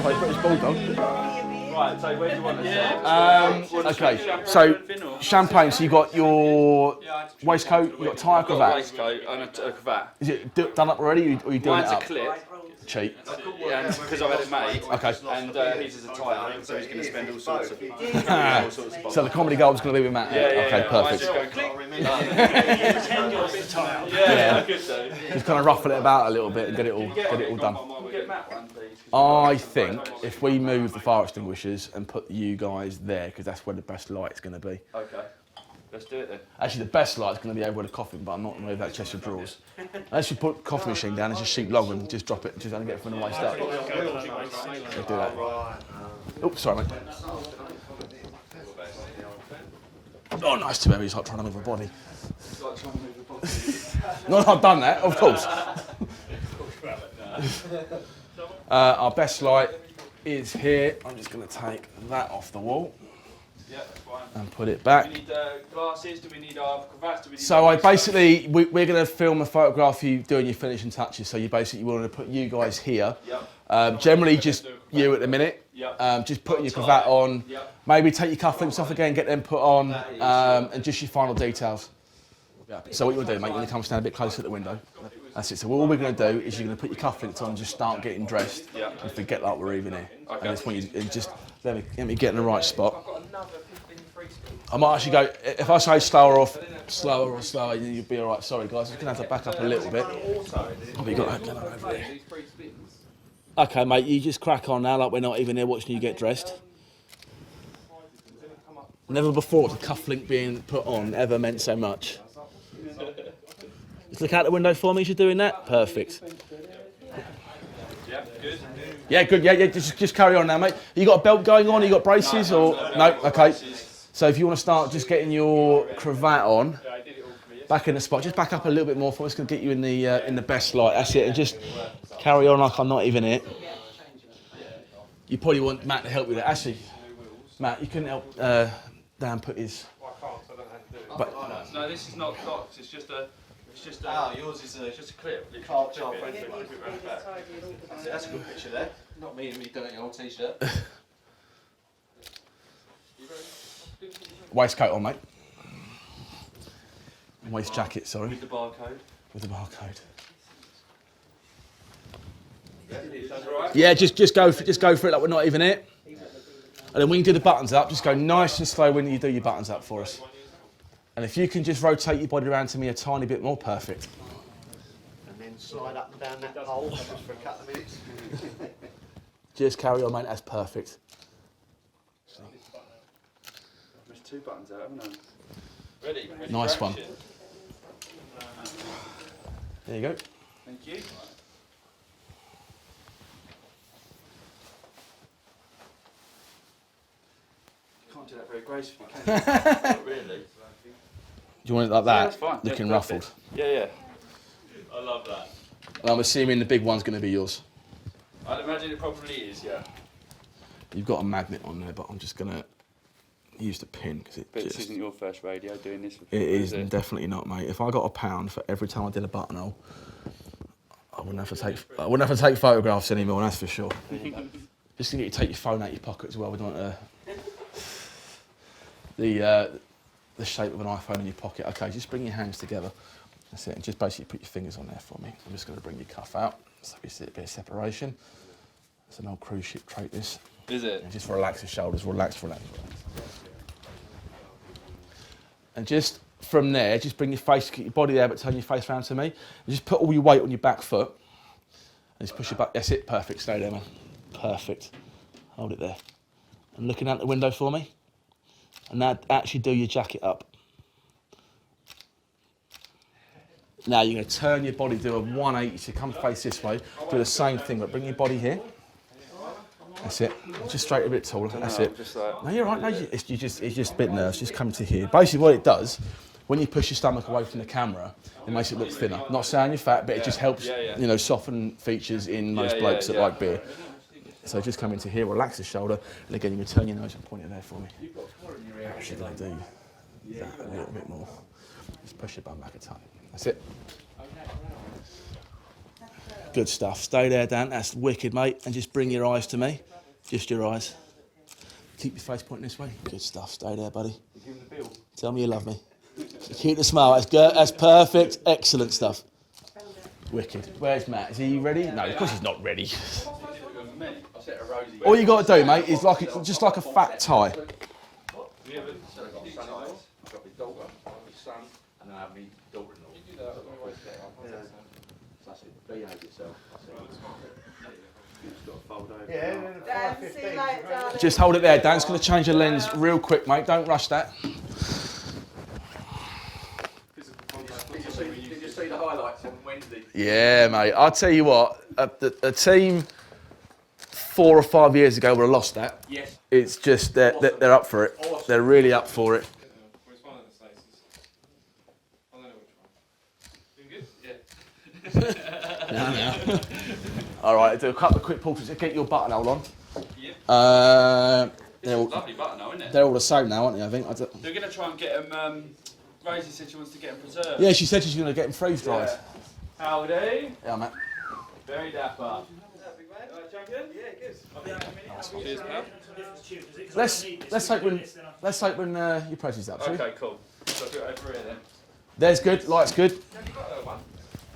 5, British Bulldog. Right, so where do you want to Okay, so champagne, so you got your waistcoat, you got tie or cravat? Waistcoat and a cravat. Is it done up already, or are you doing Mine's it a up? clip. Cheap. Yeah, because I've had it made. Okay. And his is a tie, so he's going to spend all sorts of So the comedy gold is going to be with Matt? Okay, perfect. Yeah, I could do. Just kind of ruffle it about a little bit and get it all done. I think if we move the fire extinguishers and put you guys there, because that's where the best light's going to be. Okay. Let's do it then. Actually, the best light's going to be over where the coffee, but I'm not going to move that chest of drawers. Unless you put the coffee machine down and just shoot log and just drop it, just only get it from the waist up. We'll do that. Oops, sorry, mate. Oh, nice to he's like trying to move a body. No, I've done that, of course. Our best light is here. I'm just going to take that off the wall. Yeah, that's fine. And put it back. Do we need glasses? Do we need our cravats? So we're going to film a photograph of you doing your finishing touches. So you want to put you guys here. Yep. Generally just you at the minute. Yep. Just putting your cravat on. Yep. Maybe take your cufflinks off again, get them put on, and just your final details. Yeah. So what you'll do, mate, you're going to come stand a bit closer to the window. That's it. So all we're going to do is you're going to put your cufflinks on, just start getting dressed, and forget like we're even here. Okay. And just want you and just let me get in the right spot. I might actually go, if I say slower, you'll be all right. Sorry, guys, I'm going to have to back up a little bit. But you got that going over there. Okay, mate, you just crack on now like we're not even here watching you get dressed. Never before has a cufflink being put on ever meant so much. Just look out the window for me as you're doing that. Perfect. Yeah, good. Yeah, good. Yeah. Just carry on now, mate. You got a belt going on? You got braces or no? Okay. So if you want to start just getting your cravat on, back in the spot, just back up a little bit more for us. Going to get you in the best light. That's it. And just carry on like I'm not even it. You probably want Matt to help you there. Actually, Matt, you couldn't help Dan put his. But no, this is not clocks. It's just a. Yours is Just a clip. That's a good picture there. Not me and me doing your old t-shirt. waistcoat on, mate. Waist jacket, sorry. With the barcode. With the barcode. Sounds all right? Yeah, just go for it like we're not even it. And then when you do the buttons up, just go nice and slow when you do your buttons up for us. And if you can just rotate your body around to me a tiny bit more, perfect. And then slide up and down that pole just for a couple of minutes. Just carry on, mate, that's perfect. There's 2 buttons out, haven't I? Ready? Nice one. There you go. Thank you. Can't do that very gracefully, can you? Not really. Do you want it like that? Yeah, that's fine. Looking Yeah, ruffled. Yeah. I love that. And I'm assuming the big one's going to be yours. I'd imagine it probably is, yeah. You've got a magnet on there, but I'm just going to use the pin because But this isn't your first radio doing this. It is definitely not, mate. If I got £1 for every time I did a buttonhole, I wouldn't have to take photographs anymore. That's for sure. Just to get you to take your phone out of your pocket as well. We don't want the shape of an iPhone in your pocket. Okay, just bring your hands together. That's it. And just basically put your fingers on there for me. I'm just going to bring your cuff out so you see a bit of separation. It's an old cruise ship trait, this. Is it? And just relax the shoulders. Relax. And just from there, just bring your face, keep your body there, but turn your face around to me. And just put all your weight on your back foot. And just push it back. That's it. Perfect. Stay there, man. Perfect. Hold it there. And looking out the window for me. And now actually do your jacket up. Now you're going to turn your body, do a 180, so come face this way. Do the same thing, but bring your body here. That's it. Just straight a bit taller. That's it. No, you're right. No, it's just a bit nervous. Just come to here. Basically, what it does, when you push your stomach away from the camera, it makes it look thinner. Not saying you're fat, but it just helps, soften features in most blokes that like beer. So just come into here, relax the shoulder, and again, you can turn your nose and point it there for me. Actually, going to do that a little bit more. Just push your bum back a tiny. That's it. Good stuff. Stay there, Dan. That's wicked, mate. And just bring your eyes to me. Just your eyes. Keep your face pointing this way. Good stuff. Stay there, buddy. Give him the bill. Tell me you love me. Keep the smile. That's good. That's perfect. Excellent stuff. Wicked. Where's Matt? Is he ready? No, of course he's not ready. All you got to do, mate, is just like a fat tie. I've got my daughter, my son, and then I have my daughter-in-law. That's it. Behave yourself. You've got to fold over. Yeah, See you later, darling. Just hold it there. Dan's going to change the lens real quick, mate. Don't rush that. Did you see the highlights on Wednesday? Yeah, mate. I'll tell you what, a team 4 or 5 years ago would have lost that. Yes. It's just they're up for it. Awesome. They're really up for it. Which one of the slices? I don't know which one. Doing good? Yeah. All right, do a couple of quick portraits. Get your buttonhole on. Yep. They're all, Lovely button now, isn't it? they're all the same now, aren't they? I think. They're going to try and get them, Rosie said she wants to get them preserved. Yeah, she said she's going to get them freeze dried. Yeah. Howdy. Yeah, mate. Very dapper. Champion? Yeah, good. Cheers, pal. Let's open your presents up, shall we? Okay, cool. So I'll do it over here then. There's good. Light's good. Have you got that one?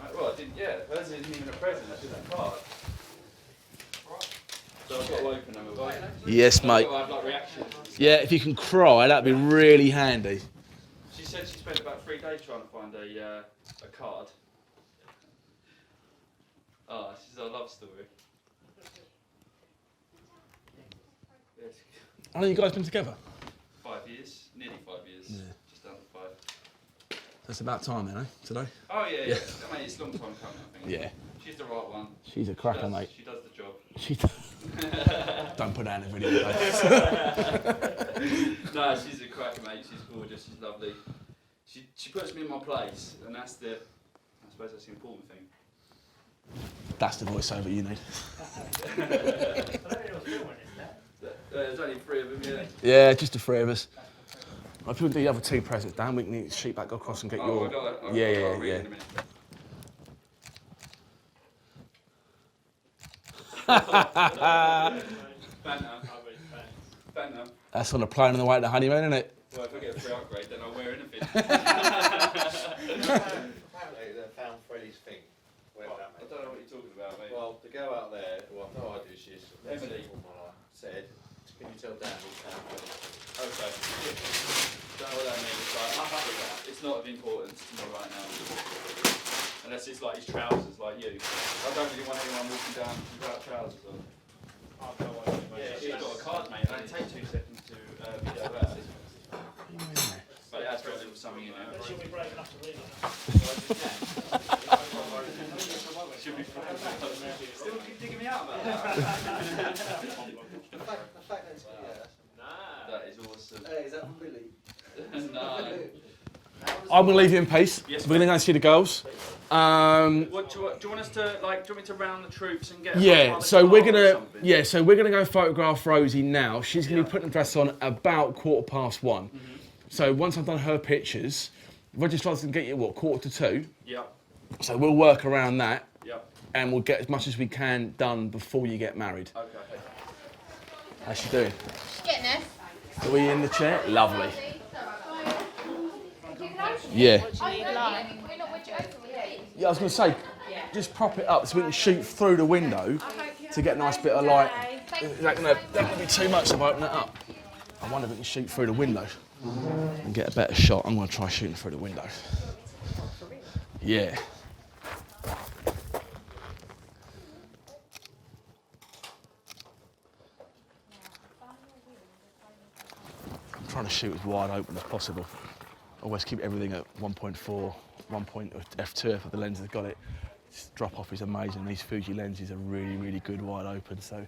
Right, well, I didn't, yeah, hers isn't even a present, that's just a card. So I've got to open them, have I? Yes, mate. I've got to have like reactions. Yeah, if you can cry, that'd be really handy. She said she spent about 3 days trying to find a card. Oh, this is our love story. Yes. How long have you guys been together? 5 years, nearly 5 years, Yeah. just under 5. That's about time, then, eh? Today? Oh yeah, yeah. I mean, it's a long time coming, I think. Yeah. She's the right one. She's a cracker, she does, mate. She does the job. She don't put that in the video, mate. No, she's a cracker, mate. She's gorgeous. She's lovely. She puts me in my place, and that's I suppose that's the important thing. That's the voiceover you need. There's only 3 of them, yeah. Yeah, just the 3 of us. If people do the other 2 presents, Dan, we can need to shoot back across and get Oh, your... I got that. Yeah, I'll read yeah, it in a minute. Banter. That's on the plane on the way to the honeymoon, isn't it? Well, if I get a free upgrade, then I'll wear anything. Apparently they found Freddie's thing. Where I that don't know what you're talking about, mate. Well, to go out there, well, I've no idea who she is. Emily. Said, can you tell Dan who's found Freddie's thing? Okay. Don't know what that means. Like, it's not of importance to me right now. Unless it's like his trousers, like you. I don't really want anyone walking down without trousers on. Yeah, she's got a card, mate. It only takes 2 seconds to video that. But it has got a little something in it. She'll be brave enough to read it. She'll be still keep digging me out about that. The fact that it's, That is awesome. Hey, is that from Billy? No. I'm going to leave you in peace. Yes, We're going to go and see the girls. What do you want us to like? Do you want me to round the troops and get? Yeah, a so car we're or gonna something? so we're gonna go photograph Rosie now. She's gonna be putting the dress on about 1:15. So once I've done her pictures, Roger starts to get you 1:45. Yep. So we'll work around that Yep. and we'll get as much as we can done before you get married. Okay. How's she doing? Getting there. Are we in the chair? Lovely. Yeah. Yeah, I was gonna say, just prop it up so we can shoot through the window to get a nice bit of light. Is that gonna be too much if I open it up? I wonder if we can shoot through the window and get a better shot. I'm gonna try shooting through the window. Yeah. I'm trying to shoot as wide open as possible. Always keep everything at 1.4, 1 point f2 if the lens has got it. Drop off is amazing. These Fuji lenses are really, really good wide open, so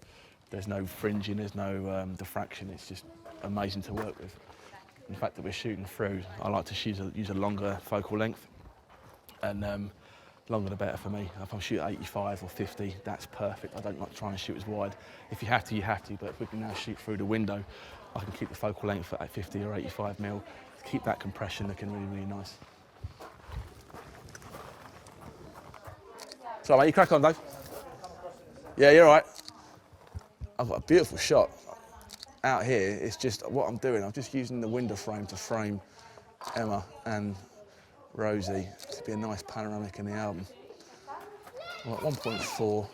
there's no fringing, there's no diffraction. It's just amazing to work with. And the fact that we're shooting through, I like to use a longer focal length, and longer the better for me. If I'm shooting 85 or 50, that's perfect. I don't like trying to shoot as wide. If you have to, you have to, but if we can now shoot through the window, I can keep the focal length at 50 or 85 mil, keep that compression looking really, really nice. So mate, you crack on, Dave. Yeah, you're right. I've got a beautiful shot out here. It's just what I'm doing. I'm just using the window frame to frame Emma and Rosie to be a nice panoramic in the album. Well, at 1.4,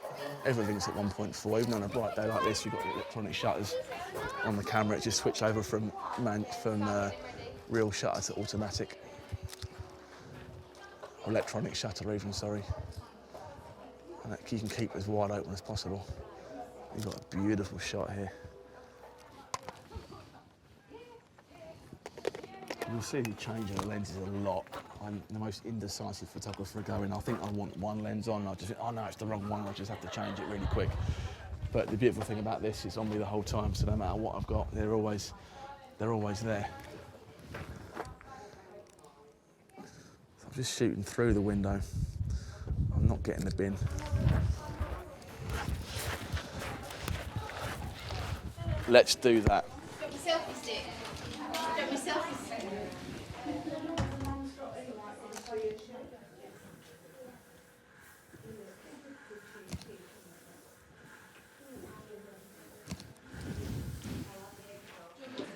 everything's at 1.4. Even on a bright day like this, you've got electronic shutters on the camera. It just switch over from real shutter to automatic. Or electronic shutter even, sorry. And that you can keep it as wide open as possible. You've got a beautiful shot here. You'll see me changing the lenses a lot. I'm the most indecisive photographer going. I think I want one lens on, I just think, oh no, it's the wrong one, I just have to change it really quick. But the beautiful thing about this, it's on me the whole time, so no matter what I've got, they're always there. So I'm just shooting through the window. I'm not getting the bin. Let's do that. Got my selfie stick. Got my selfie stick.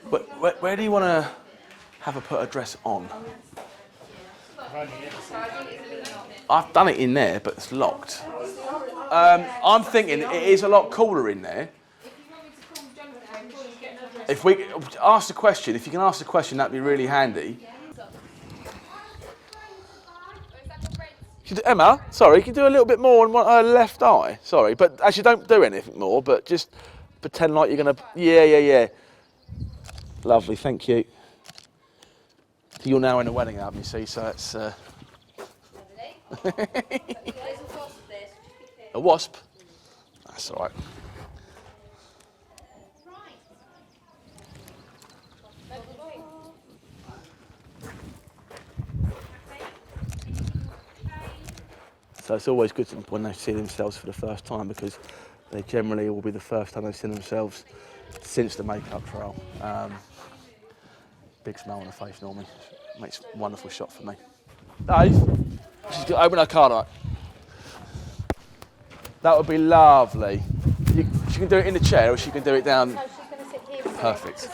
But where do you want to have her put a dress on? I've done it in there, but it's locked. I'm thinking it is a lot cooler in there. If we ask the question, if you can ask the question, that'd be really handy. Emma, sorry, can you do a little bit more on her left eye? Sorry, but actually don't do anything more, but just pretend like you're going to... Yeah. Lovely, thank you. You're now in a wedding album, you see, so it's... A wasp? That's all right. So it's always good when they see themselves for the first time, because they generally will be the first time they've seen themselves since the makeup trial. Big smile on the face normally. Makes a wonderful shot for me. Dave, she's going to open her card up. That would be lovely. She can do it in the chair, or she can do it down. No, she's going to sit here. Perfect.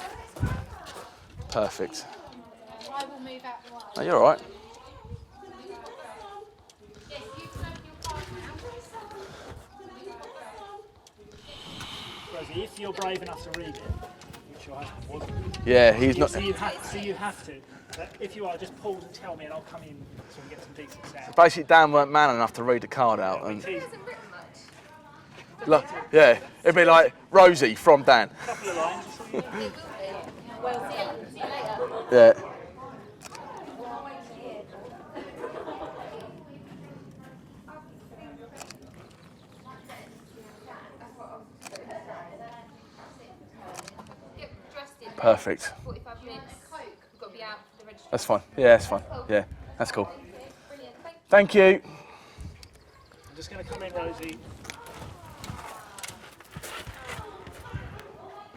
Perfect. I will move out the way. No, you're all right. Yes, you can open your card now. Rosie, if you're brave enough to read it, which your husband wasn't, Yeah, he's not. so you have to. But if you are, just pause and tell me, and I'll come in so we can get some decent sound. Basically, Dan weren't man enough to read the card out. And, Me too. look, yeah, it'd be like Rosie from Dan. A couple of lines. Well, see you later. Yeah. Get dressed in. Perfect. 45 minutes. We've got to be out for the registration. That's fine. Yeah, that's fine. Yeah, that's cool. Brilliant. Thank you. I'm just going to come in, Rosie.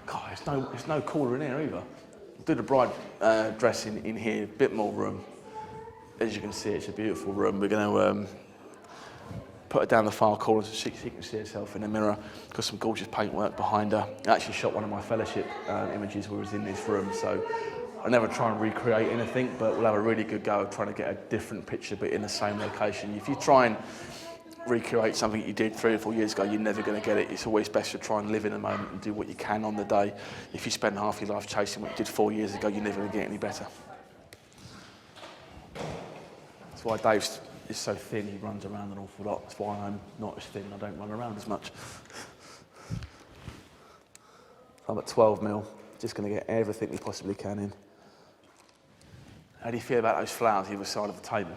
God, it's no cooler in here either. Do the bride dressing in here, a bit more room. As you can see, it's a beautiful room. We're going to put her down the far corner so she can see herself in the mirror. Got some gorgeous paintwork behind her. I actually shot one of my fellowship images where I was in this room, so I never try and recreate anything, but we'll have a really good go at trying to get a different picture, but in the same location. If you try and recreate something you did 3 or 4 years ago, you're never going to get it. It's always best to try and live in the moment and do what you can on the day. If you spend half your life chasing what you did 4 years ago, you're never going to get any better. That's why Dave is so thin, he runs around an awful lot. That's why I'm not as thin, I don't run around as much. I'm at 12 mil, just going to get everything we possibly can in. How do you feel about those flowers either side of the table?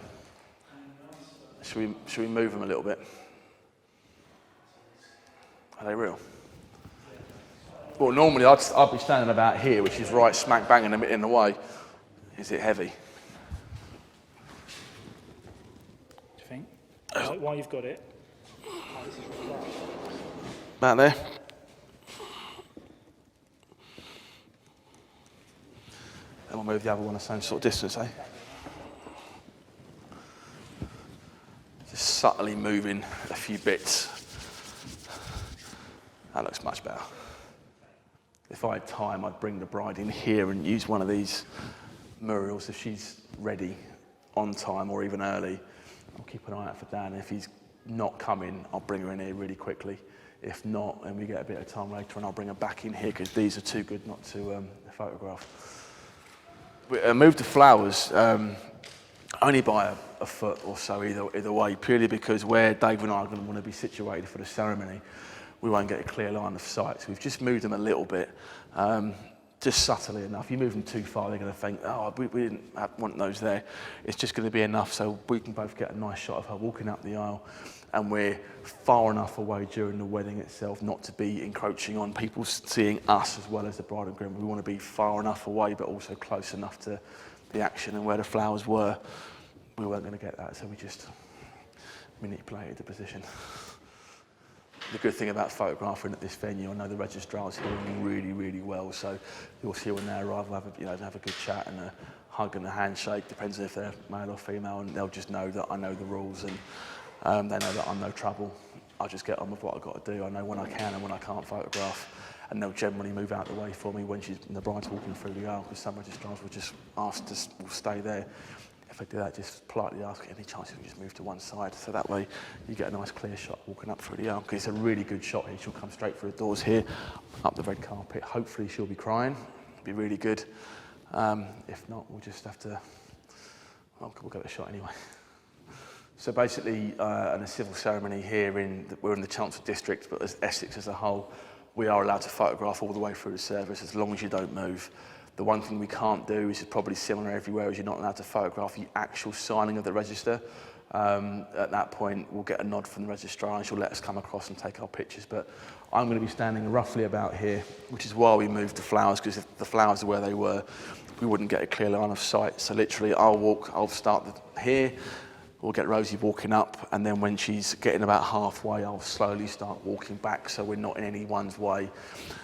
Should we move them a little bit? Are they real? Well, normally I'd be standing about here, which is right smack bang in the way. Is it heavy? Do you think? While you've got it. Oh, this is really large. About there. And we'll move the other one the same sort of distance, eh? Just subtly moving a few bits. That looks much better. If I had time, I'd bring the bride in here and use one of these murals if she's ready on time or even early. I'll keep an eye out for Dan. If he's not coming, I'll bring her in here really quickly. If not, and we get a bit of time later, and I'll bring her back in here because these are too good not to photograph. We moved the flowers only by a foot or so either way, purely because where Dave and I are going to want to be situated for the ceremony, we won't get a clear line of sight. So we've just moved them a little bit, just subtly enough. You move them too far, they're going to think, oh, we didn't want those there. It's just going to be enough so we can both get a nice shot of her walking up the aisle, and we're far enough away during the wedding itself not to be encroaching on people seeing us as well as the bride and groom. We want to be far enough away but also close enough to the action, and where the flowers were, we weren't going to get that, so we just manipulated the position. The good thing about photographing at this venue, I know the registrars hear me really, really well, so you'll see when they arrive, we'll have a good chat and a hug and a handshake, depends on if they're male or female, and they'll just know that I know the rules, and they know that I'm no trouble. I just get on with what I've got to do. I know when I can and when I can't photograph, and they'll generally move out the way for me when the bride's walking through the aisle, because some registrars will just ask to stay there. If I do that, just politely ask any chance you can just move to one side, so that way you get a nice clear shot walking up through the aisle, because it's a really good shot here. She'll come straight through the doors here, up the red carpet. Hopefully she'll be crying. It'll be really good. If not, we'll just have to, well, we'll get a shot anyway. So basically, in a civil ceremony here, we're in the Chancellor District, but as Essex as a whole, we are allowed to photograph all the way through the service as long as you don't move. The one thing we can't do, which is probably similar everywhere, is you're not allowed to photograph the actual signing of the register. At that point, we'll get a nod from the registrar and she'll let us come across and take our pictures. But I'm going to be standing roughly about here, which is why we moved the flowers, because if the flowers are where they were, we wouldn't get a clear line of sight. So literally, I'll start here. We'll get Rosie walking up, and then when she's getting about halfway, I'll slowly start walking back so we're not in anyone's way.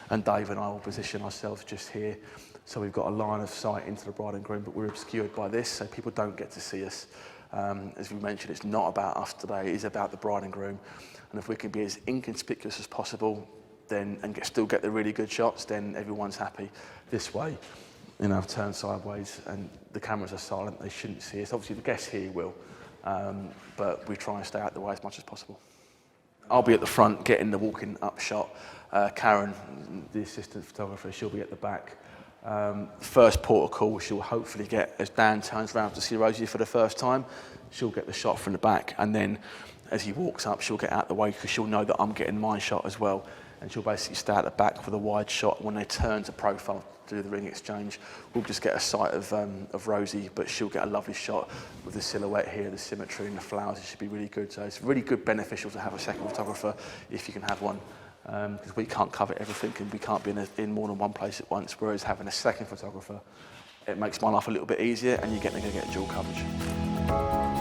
And Dave and I will position ourselves just here. So we've got a line of sight into the bride and groom, but we're obscured by this, so people don't get to see us. As we mentioned, it's not about us today, it is about the bride and groom. And if we can be as inconspicuous as possible, then and still get the really good shots, then everyone's happy. This way, turn sideways, and the cameras are silent, they shouldn't see us. Obviously the guests here will. But we try and stay out the way as much as possible. I'll be at the front getting the walking up shot. Karen, the assistant photographer, she'll be at the back. First port of call, she'll hopefully get, as Dan turns around to see Rosie for the first time, she'll get the shot from the back, and then as he walks up, she'll get out the way because she'll know that I'm getting my shot as well, and she'll basically stay at the back for the wide shot. When they turn to profile to do the ring exchange, we'll just get a sight of Rosie, but she'll get a lovely shot with the silhouette here, the symmetry and the flowers. It should be really good. So it's really good, beneficial to have a second photographer if you can have one, because we can't cover everything and we can't be in more than one place at once, whereas having a second photographer, it makes my life a little bit easier and you're going to get dual coverage.